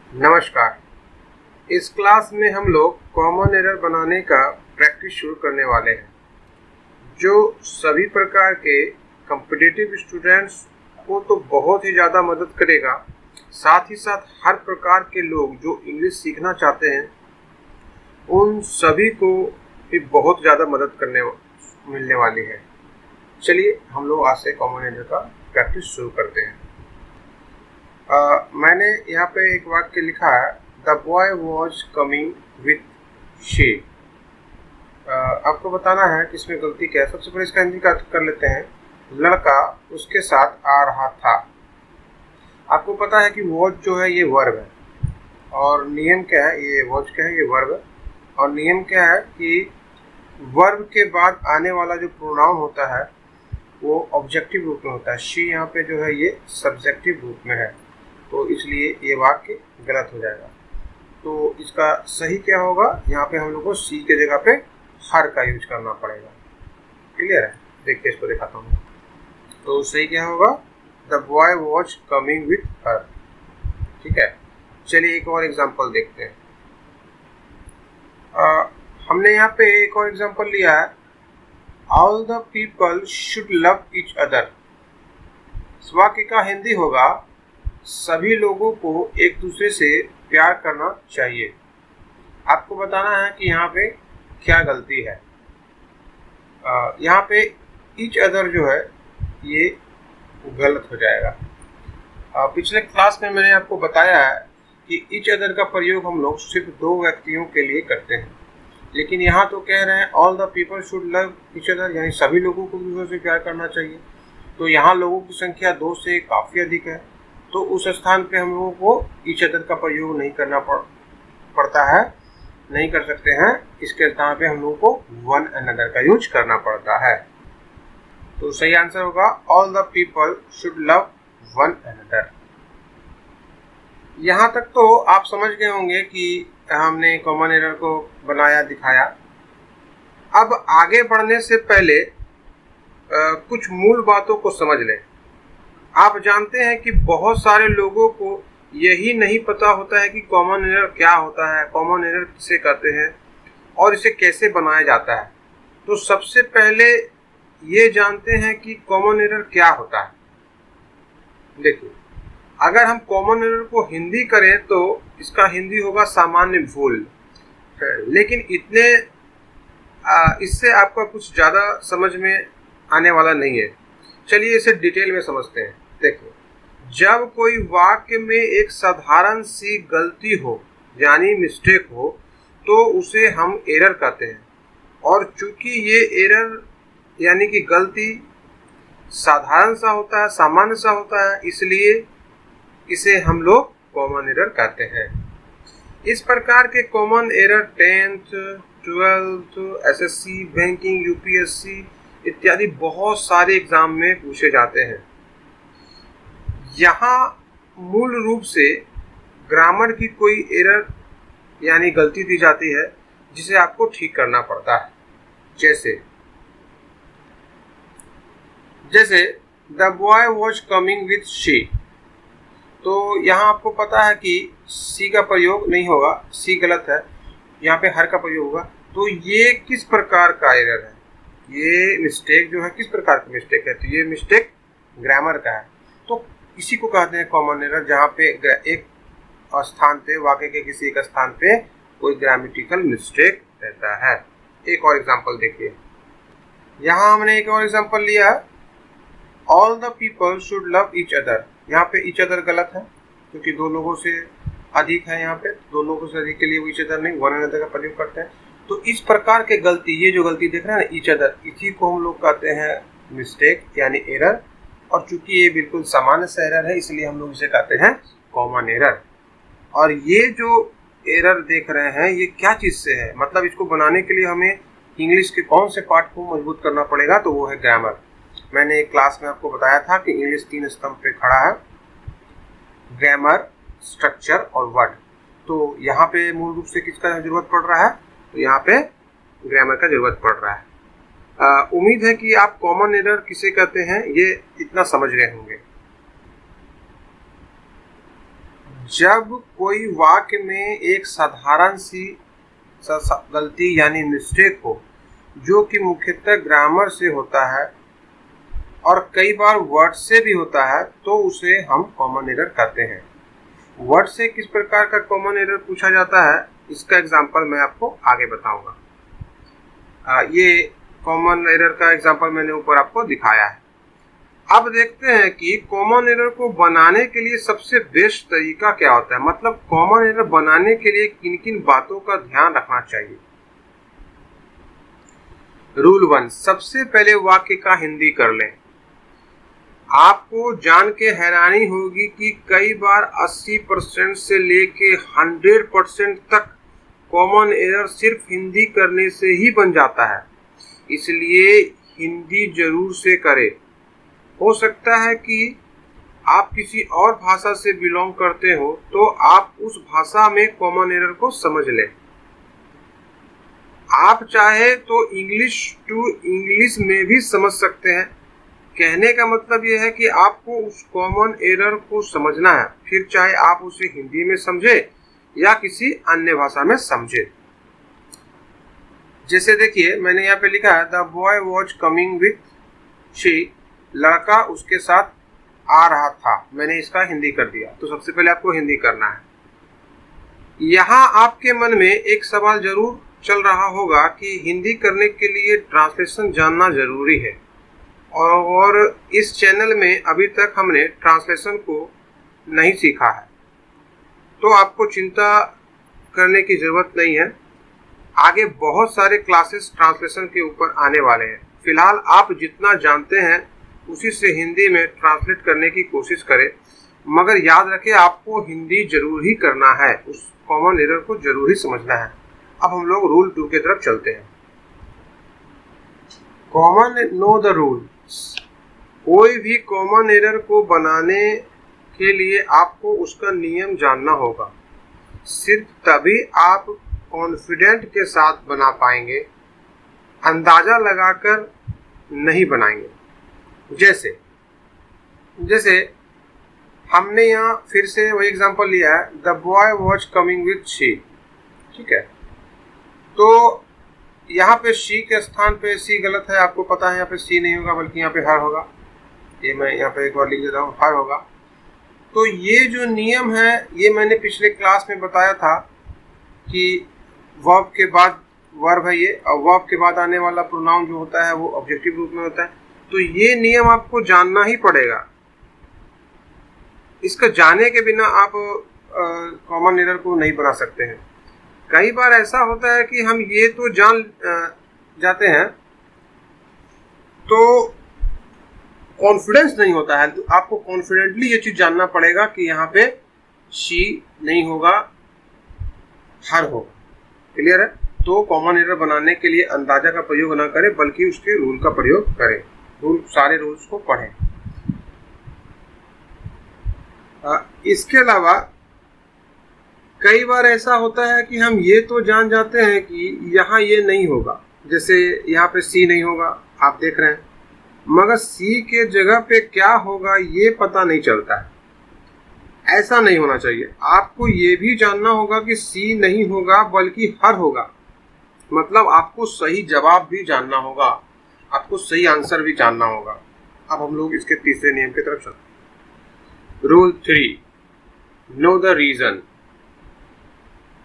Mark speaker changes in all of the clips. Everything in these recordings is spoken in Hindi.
Speaker 1: नमस्कार। इस क्लास में हम लोग कॉमन एरर बनाने का प्रैक्टिस शुरू करने वाले हैं, जो सभी प्रकार के कॉम्पिटिटिव स्टूडेंट्स को तो बहुत ही ज़्यादा मदद करेगा। साथ ही साथ हर प्रकार के लोग जो इंग्लिश सीखना चाहते हैं उन सभी को भी बहुत ज़्यादा मदद मिलने वाली है। चलिए हम लोग आज से कॉमन एरर का प्रैक्टिस शुरू करते हैं। मैंने यहाँ पे एक वाक्य लिखा है, the boy was coming with she. आपको बताना है कि इसमें गलती क्या है। सबसे पहले इसका हिंदी कर लेते हैं। लड़का उसके साथ आ रहा था। आपको पता है कि वॉज जो है ये वर्ब है और नियम क्या है, ये वॉज क्या है, ये वर्ब है और नियम क्या है कि वर्ब के बाद आने वाला जो प्रोनाउन होता है वो ऑब्जेक्टिव रूप में होता है। शी यहाँ पे जो है ये सब्जेक्टिव रूप में है, तो इसलिए ये वाक्य गलत हो जाएगा। तो इसका सही क्या होगा, यहाँ पे हम लोग को सी के जगह पे हर का यूज करना पड़ेगा। क्लियर है? देखिए इसको दिखाता हूँ। तो सही क्या होगा, the boy was coming with her. ठीक है, चलिए एक और एग्जाम्पल देखते हैं। हमने यहाँ पे एक और एग्जाम्पल लिया है, all the people should love each other. इस वाक्य का हिंदी होगा, सभी लोगों को एक दूसरे से प्यार करना चाहिए। आपको बताना है कि यहाँ पे क्या गलती है। यहाँ पे ईच अदर जो है ये गलत हो जाएगा। पिछले क्लास में मैंने आपको बताया है कि ईच अदर का प्रयोग हम लोग सिर्फ दो व्यक्तियों के लिए करते हैं, लेकिन यहाँ तो कह रहे हैं all the people should love each other, यानी सभी लोगों को दूसरों से प्यार करना चाहिए। तो यहाँ लोगों की संख्या 2 से काफ़ी अधिक है, तो उस स्थान पे हम लोगों को ईच अदर का प्रयोग नहीं करना पड़ता है, नहीं कर सकते हैं। इसके स्थान पे हम लोगों को वन अनदर का यूज करना पड़ता है। तो सही आंसर होगा all the people should love one another. यहाँ तक तो आप समझ गए होंगे कि हमने कॉमन एरर को बनाया, दिखाया। अब आगे बढ़ने से पहले कुछ मूल बातों को समझ लें। आप जानते हैं कि बहुत सारे लोगों को यही नहीं पता होता है कि कॉमन एरर क्या होता है, कॉमन एरर किसे कहते हैं और इसे कैसे बनाया जाता है। तो सबसे पहले ये जानते हैं कि कॉमन एरर क्या होता है। देखिए, अगर हम कॉमन एरर को हिंदी करें तो इसका हिंदी होगा सामान्य भूल। लेकिन इससे आपका कुछ ज़्यादा समझ में आने वाला नहीं है। चलिए इसे डिटेल में समझते हैं। देखो, जब कोई वाक्य में एक साधारण सी गलती हो यानी मिस्टेक हो तो उसे हम एरर कहते हैं, और चूंकि ये एरर यानी कि गलती साधारण सा होता है, सामान्य सा होता है, इसलिए इसे हम लोग कॉमन एरर कहते हैं। इस प्रकार के common error 10th, 12th, SSC, banking, UPSC इत्यादि बहुत सारे एग्जाम में पूछे जाते हैं। यहाँ मूल रूप से ग्रामर की कोई एरर यानी गलती दी जाती है जिसे आपको ठीक करना पड़ता है। जैसे the boy was coming with she. तो यहाँ आपको पता है कि सी का प्रयोग नहीं होगा, सी गलत है, यहाँ पे हर का प्रयोग होगा। तो ये किस प्रकार का एरर है, ये मिस्टेक जो है किस प्रकार की मिस्टेक है, तो ये मिस्टेक ग्रामर का है। तो इसी को कहते हैं कॉमन एरर, जहाँ पे एक स्थान पे, वाक्य के किसी एक स्थान पे कोई ग्रामेटिकल मिस्टेक रहता है। एक और एग्जांपल देखिए, यहाँ हमने एक और एग्जांपल लिया, all the people should love each other. यहाँ पे ईच अदर गलत है क्योंकि दो लोगों से अधिक है, यहाँ पे दो लोगों से अधिक के लिए ईच अदर नहीं, वन अनदर का प्रयोग करते हैं। तो इस प्रकार के गलती, ये जो गलती देख रहे हैं ना ईच अदर, इसी को हम लोग कहते हैं मिस्टेक यानी एरर। और चूंकि ये बिल्कुल सामान्य सा एरर है इसलिए हम लोग इसे कहते हैं कॉमन एरर। और ये जो एरर देख रहे हैं ये क्या चीज़ से है, मतलब इसको बनाने के लिए हमें इंग्लिश के कौन से पार्ट को मजबूत करना पड़ेगा, तो वो है ग्रामर। मैंने एक क्लास में आपको बताया था कि इंग्लिश 3 स्तंभ पे खड़ा है, ग्रामर, स्ट्रक्चर और वर्ड। तो यहाँ पे मूल रूप से किसका जरूरत पड़ रहा है, तो यहाँ पे ग्रामर का जरूरत पड़ रहा है। उम्मीद है कि आप कॉमन एरर किसे कहते हैं ये इतना समझ गए होंगे। जब कोई वाक्य में एक साधारण सी गलती यानी मिस्टेक हो जो कि मुख्यतः ग्रामर से होता है और कई बार वर्ड से भी होता है, तो उसे हम कॉमन एरर कहते हैं। वर्ड से किस प्रकार का कॉमन एरर पूछा जाता है, इसका एग्जांपल मैं आपको आगे बताऊंगा। ये कॉमन एरर का एग्जांपल मैंने ऊपर आपको दिखाया है। अब देखते हैं कि कॉमन एरर को बनाने के लिए सबसे बेस्ट तरीका क्या होता है, मतलब कॉमन एरर बनाने के लिए किन किन बातों का ध्यान रखना चाहिए। रूल 1, सबसे पहले वाक्य का हिंदी कर लें। आपको जान के हैरानी होगी कि कई बार 80% से लेके 100% तक कॉमन एरर सिर्फ हिंदी करने से ही बन जाता है, इसलिए हिंदी जरूर से करें। हो सकता है कि आप किसी और भाषा से बिलोंग करते हो तो आप उस भाषा में कॉमन एरर को समझ लें। आप चाहे तो इंग्लिश टू इंग्लिश में भी समझ सकते हैं। कहने का मतलब यह है कि आपको उस कॉमन एरर को समझना है, फिर चाहे आप उसे हिंदी में समझे या किसी अन्य भाषा में समझे। जैसे देखिए, मैंने यहाँ पे लिखा है the boy was coming with she, लड़का उसके साथ आ रहा था। मैंने इसका हिंदी कर दिया, तो सबसे पहले आपको हिंदी करना है। यहाँ आपके मन में एक सवाल जरूर चल रहा होगा कि हिंदी करने के लिए ट्रांसलेशन जानना जरूरी है, और इस चैनल में अभी तक हमने ट्रांसलेशन को नहीं सीखा है, तो आपको चिंता करने की जरूरत नहीं है। आगे बहुत सारे क्लासेस ट्रांसलेशन के ऊपर आने वाले हैं। फिलहाल आप जितना जानते हैं उसी से हिंदी में ट्रांसलेट करने की कोशिश करें, मगर याद रखें आपको हिंदी जरूर ही करना है, उस कॉमन एरर को जरूर ही समझना है। अब हम लोग रूल 2 की तरफ चलते हैं। Common know the rules. कोई भी कॉमन एरर को बनाने के लिए आपको उसका नियम जानना होगा। सिर्फ तभी आप कॉन्फिडेंट के साथ बना पाएंगे, अंदाजा लगाकर नहीं बनाएंगे। जैसे हमने यहाँ फिर से वही एग्जांपल लिया है, the boy was coming with she. ठीक है, तो यहाँ पे शी के स्थान पे सी गलत है, आपको पता है यहाँ पे सी नहीं होगा बल्कि यहाँ पे हर होगा। ये मैं यहाँ पे एक बार लिख देता हूँ, हर होगा। तो ये जो नियम है ये मैंने पिछले क्लास में बताया था कि वर्ब के बाद वर्ब है ये, और वर्ब के बाद आने वाला प्रोनाउन जो होता है वो ऑब्जेक्टिव रूप में होता है। तो ये नियम आपको जानना ही पड़ेगा। इसका जाने के बिना आप कॉमन एरर को नहीं बना सकते हैं। कई बार ऐसा होता है कि हम ये तो जान जाते हैं तो कॉन्फिडेंस नहीं होता है, तो आपको कॉन्फिडेंटली ये चीज जानना पड़ेगा कि यहाँ पे शी नहीं होगा, हर होगा। क्लियर है? तो कॉमन एरर बनाने के लिए अंदाजा का प्रयोग ना करें बल्कि उसके रूल का प्रयोग करें। सारे रूल्स को पढ़ें। इसके अलावा कई बार ऐसा होता है कि हम ये तो जान जाते हैं कि यहाँ ये नहीं होगा, जैसे यहाँ पे सी नहीं होगा, आप देख रहे हैं, मगर सी के जगह पे क्या होगा ये पता नहीं चलता है। ऐसा नहीं होना चाहिए। आपको ये भी जानना होगा कि सी नहीं होगा बल्कि हर होगा, मतलब आपको सही जवाब भी जानना होगा, आपको सही आंसर भी जानना होगा। अब हम लोग इसके तीसरे नियम की तरफ चलते हैं। Rule 3, know the reason.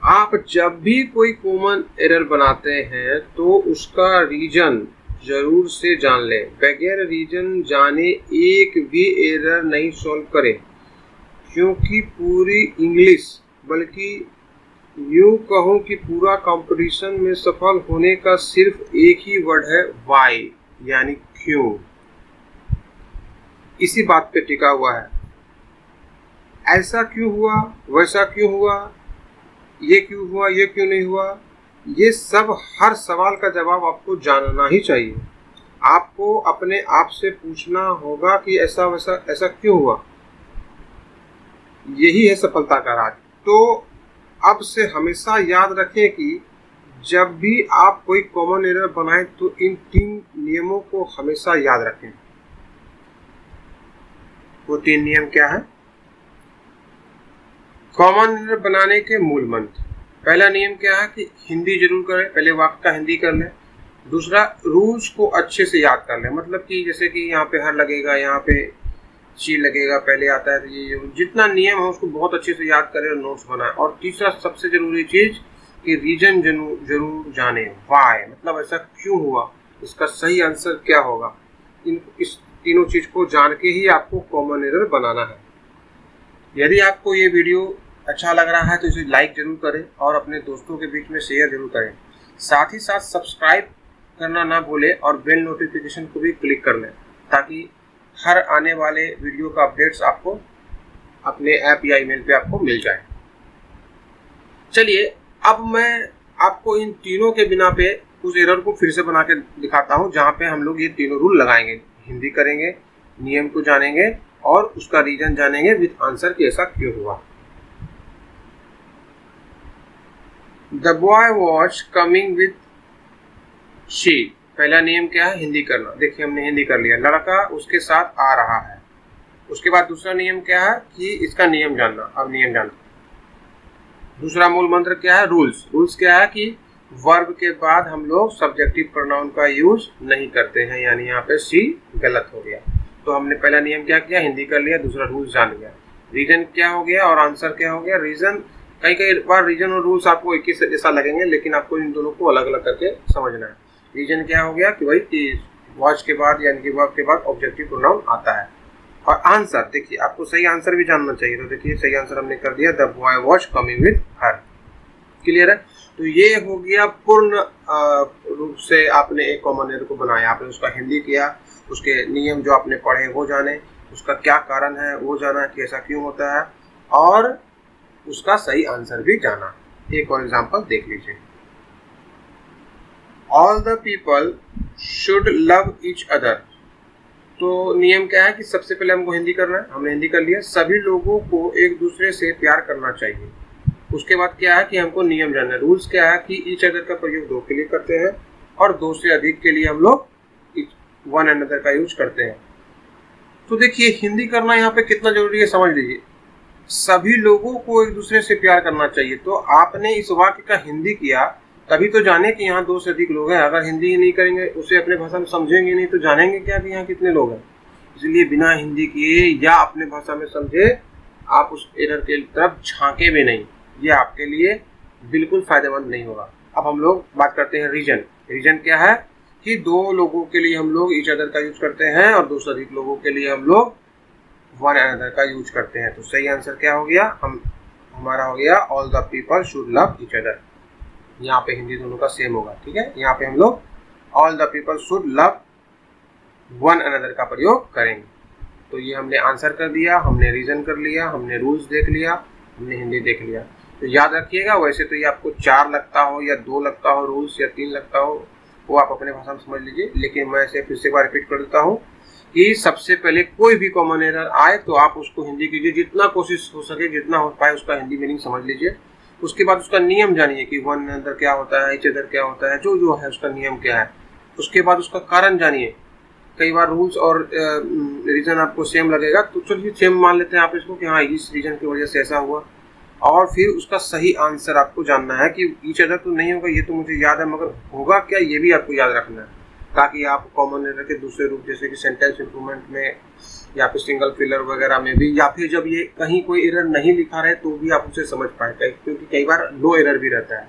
Speaker 1: आप जब भी कोई कॉमन एरर बनाते हैं तो उसका रीजन जरूर से जान लें। बगैर रीजन जाने एक भी एरर नहीं सॉल्व करें, क्योंकि पूरी इंग्लिश बल्कि यूं कहूं कि पूरा कंपटीशन में सफल होने का सिर्फ एक ही वर्ड है, वाई, यानी क्यों। इसी बात पे टिका हुआ है। ऐसा क्यों हुआ, वैसा क्यों हुआ, ये क्यों हुआ, ये क्यों नहीं हुआ, ये सब हर सवाल का जवाब आपको जानना ही चाहिए। आपको अपने आप से पूछना होगा कि ऐसा वैसा ऐसा क्यों हुआ। यही है सफलता का राज। तो अब से हमेशा याद रखें कि जब भी आप कोई कॉमन एरर बनाएं तो इन 3 नियमों को हमेशा याद रखें। वो 3 नियम क्या है? कॉमन एरर बनाने के मूल मंत्र। पहला नियम क्या है कि हिंदी जरूर करें, पहले वाक्य का हिंदी कर लें। दूसरा, रूल्स को अच्छे से याद कर लें, मतलब कि जैसे कि यहाँ पे हर लगेगा, यहाँ पे ची लगेगा, पहले आता है तो ये जितना नियम है उसको बहुत अच्छे से याद करें और नोट्स बनाएं। और तीसरा सबसे जरूरी चीज कि रीजन जरूर जाने, वाई मतलब ऐसा क्यों हुआ, इसका सही आंसर क्या होगा, इस तीनों चीज को जान के ही आपको कॉमन एरर बनाना है। यदि आपको ये वीडियो अच्छा लग रहा है तो इसे लाइक जरूर करें और अपने दोस्तों के बीच में शेयर जरूर करें। साथ ही साथ सब्सक्राइब करना ना भूलें और बेल नोटिफिकेशन को भी क्लिक कर लें, ताकि हर आने वाले वीडियो का अपडेट्स आपको अपने ऐप या ईमेल पे आपको मिल जाए। चलिए अब मैं आपको इन तीनों के बिना पे उस एरर को फिर से बना के दिखाता हूँ, जहाँ पे हम लोग ये तीनों रूल लगाएंगे, हिंदी करेंगे, नियम को जानेंगे और उसका रीजन जानेंगे विद आंसर कि ऐसा क्यों हुआ। The boy was coming with she। पहला नियम क्या है, हिंदी करना। देखिए हमने हिंदी कर लिया, लड़का उसके साथ आ रहा है। उसके बाद दूसरा नियम क्या है कि इसका नियम जानना। अब नियम जानना। दूसरा मूल मंत्र क्या है, रूल्स। रूल्स क्या है कि वर्ब के बाद हम लोग सब्जेक्टिव प्रोनाउन का यूज नहीं करते हैं, यानी यहाँ पे सी गलत हो गया। तो हमने पहला नियम क्या किया, हिंदी कर लिया, दूसरा रूल्स जान लिया। रीजन क्या हो गया और आंसर क्या हो गया। रीजन कई बार रीजन और रूल्स आपको एक ही जैसा लगेंगे, लेकिन आपको इन दोनों को अलग अलग करके समझना है। रीजन क्या हो गया कि भाई वॉच के बाद यानी कि वर्ब के बाद ऑब्जेक्टिव प्रोनाउन आता है। और आंसर देखिए, आपको सही आंसर भी जानना चाहिए। तो देखिए सही आंसर हमने कर दिया, the boy was coming with her. Clear है। तो ये हो गया पूर्ण रूप से आपने एक कॉमन एरर को बनाया। आपने उसका हिंदी किया, उसके नियम जो आपने पढ़े वो जाने, उसका क्या कारण है वो जाना कि ऐसा क्यों होता है, और उसका सही आंसर भी जाना। एक और एग्जांपल देख लीजिए। All the people should love each other. तो नियम क्या है कि सबसे पहले हमको हिंदी करना है, हमने हिंदी कर लिया। सभी लोगों को एक दूसरे से प्यार करना चाहिए। उसके बाद क्या है कि हमको नियम जानना है। रूल्स क्या है कि ईच अदर का प्रयोग दो के लिए करते हैं और दो से अधिक के लिए हम लोग वन अनदर का यूज करते हैं। तो देखिए हिंदी करना यहाँ पे कितना जरूरी है समझ लीजिए। सभी लोगों को एक दूसरे से प्यार करना चाहिए। तो आपने इस वाक्य का हिंदी किया तभी तो जाने कि यहाँ दो से अधिक लोग हैं। अगर हिंदी ही नहीं करेंगे, उसे अपने भाषा में समझेंगे नहीं, तो जानेंगे क्या कि यहाँ कितने लोग हैं। इसलिए बिना हिंदी किए या अपने भाषा में समझे आप उस एरर के तरफ झांके भी नहीं, ये आपके लिए बिल्कुल फायदेमंद नहीं होगा। अब हम लोग बात करते हैं रीजन। रीजन क्या है कि दो लोगों के लिए हम लोग ईच अदर का यूज करते हैं और दो से अधिक लोगों के लिए हम लोग वन अनदर का यूज करते हैं। तो सही आंसर क्या हो गया, हमारा हो गया all the people should love each other. यहाँ पे हिंदी दोनों का सेम होगा, ठीक है। यहाँ पे हम लोग all the people should love one another का प्रयोग करेंगे। तो ये हमने आंसर कर दिया, हमने रीजन कर लिया, हमने रूल्स देख लिया, हमने हिंदी देख लिया। तो याद रखिएगा, वैसे तो ये आपको 4 लगता हो या 2 लगता हो रूल्स, या 3 लगता हो, वो आप अपने भाषा में समझ लीजिए। लेकिन मैं इसे फिर से एक बार रिपीट कर देता हूँ कि सबसे पहले कोई भी कॉमन एरर आए तो आप उसको हिंदी कीजिए, जितना कोशिश हो सके, जितना हो पाए उसका हिंदी मीनिंग समझ लीजिए। उसके बाद उसका नियम जानिए कि वन अनदर क्या होता है, ईच अदर क्या होता है, जो है उसका नियम क्या है। उसके बाद उसका कारण जानिए। कई बार रूल्स और रीजन आपको सेम लगेगा, तो चलिए सेम मान लेते हैं आप इसको कि हाँ इस रीजन की वजह से ऐसा हुआ। और फिर उसका सही आंसर आपको जानना है कि ईच अदर तो नहीं होगा, ये तो मुझे याद है, मगर होगा क्या ये भी आपको याद रखना है, ताकि आप कॉमन एरर के दूसरे रूप जैसे कि सेंटेंस इंप्रूवमेंट में या फिर सिंगल फिलर वगैरह में भी, या फिर जब ये कहीं कोई एरर नहीं लिखा रहे तो भी आप उसे समझ पाए, क्योंकि कई बार नो एरर भी रहता है।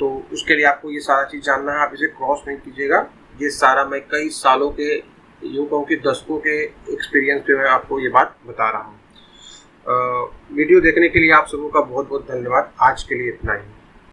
Speaker 1: तो उसके लिए आपको ये सारा चीज़ जानना है, आप इसे क्रॉस नहीं कीजिएगा। ये सारा मैं कई सालों के, यूँ कहूँ कि दशकों के एक्सपीरियंस पे मैं आपको ये बात बता रहा हूँ। वीडियो देखने के लिए आप सबों का बहुत बहुत धन्यवाद। आज के लिए इतना ही।